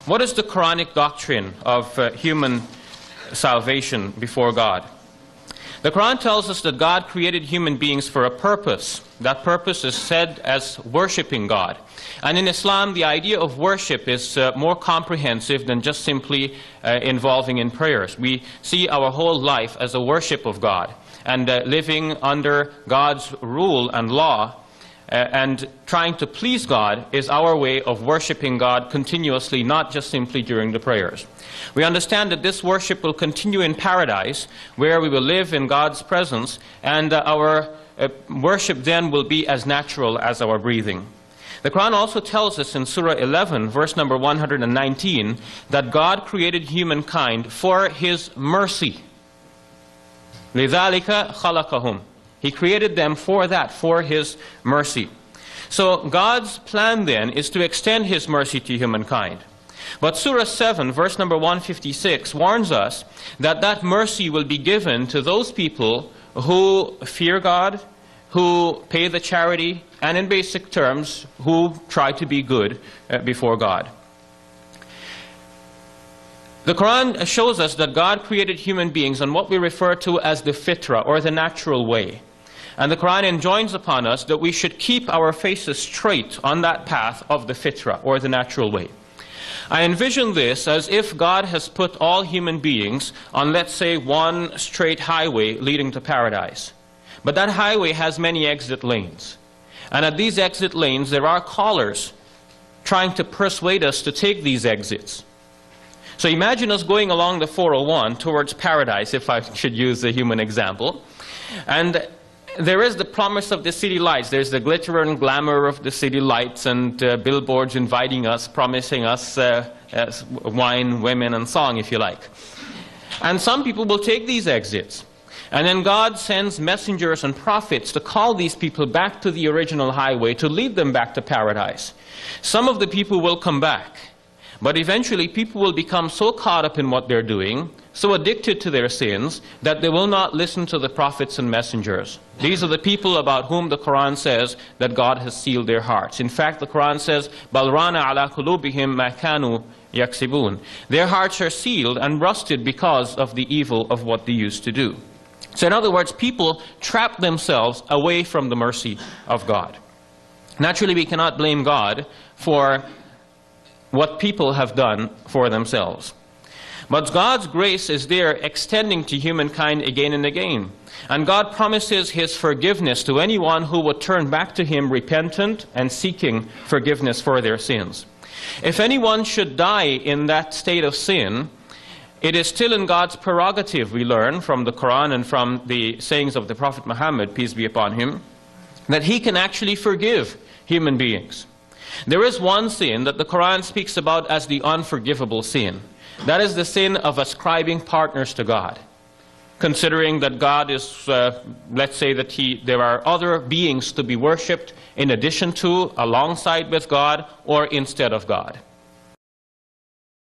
What is the Quranic doctrine of human salvation before God? The Quran tells us that God created human beings for a purpose. That purpose is said as worshipping God. And in Islam, the idea of worship is more comprehensive than just simply involving in prayers. We see our whole life as a worship of God, and living under God's rule and law and trying to please God is our way of worshiping God continuously, not just simply during the prayers. We understand that this worship will continue in paradise, where we will live in God's presence, and our worship then will be as natural as our breathing. The Quran also tells us in Surah 11, verse number 119, that God created humankind for His mercy. لِذَلِكَ خَلَقَهُمْ. He created them for that, for His mercy. So God's plan then is to extend His mercy to humankind. But Surah 7, verse number 156, warns us that that mercy will be given to those people who fear God, who pay the charity, and in basic terms, who try to be good before God. The Quran shows us that God created human beings on what we refer to as the fitra, or the natural way. And the Quran enjoins upon us that we should keep our faces straight on that path of the fitra, or the natural way. I envision this as if God has put all human beings on, let's say, one straight highway leading to paradise. But that highway has many exit lanes. And at these exit lanes, there are callers trying to persuade us to take these exits. So imagine us going along the 401 towards paradise, if I should use a human example. And there is the promise of the city lights. There's the glitter and glamour of the city lights, and billboards inviting us, promising us wine, women, and song, if you like. And some people will take these exits. And then God sends messengers and prophets to call these people back to the original highway, to lead them back to paradise. Some of the people will come back. But eventually people will become so caught up in what they're doing, so addicted to their sins, that they will not listen to the prophets and messengers. These are the people about whom the Quran says that God has sealed their hearts. In fact, the Quran says, بَلْ رَانَ عَلَىٰ قُلُوبِهِمْ مَا كَانُوا يَكْسِبُونَ. Their hearts are sealed and rusted because of the evil of what they used to do. So in other words, people trap themselves away from the mercy of God. Naturally, we cannot blame God for what people have done for themselves. But God's grace is there, extending to humankind again and again. And God promises His forgiveness to anyone who would turn back to Him repentant and seeking forgiveness for their sins. If anyone should die in that state of sin, it is still in God's prerogative, we learn from the Quran and from the sayings of the Prophet Muhammad, peace be upon him, that He can actually forgive human beings. There is one sin that the Quran speaks about as the unforgivable sin. That is the sin of ascribing partners to God. Considering that God is, let's say that there are other beings to be worshipped in addition to, alongside with God, or instead of God.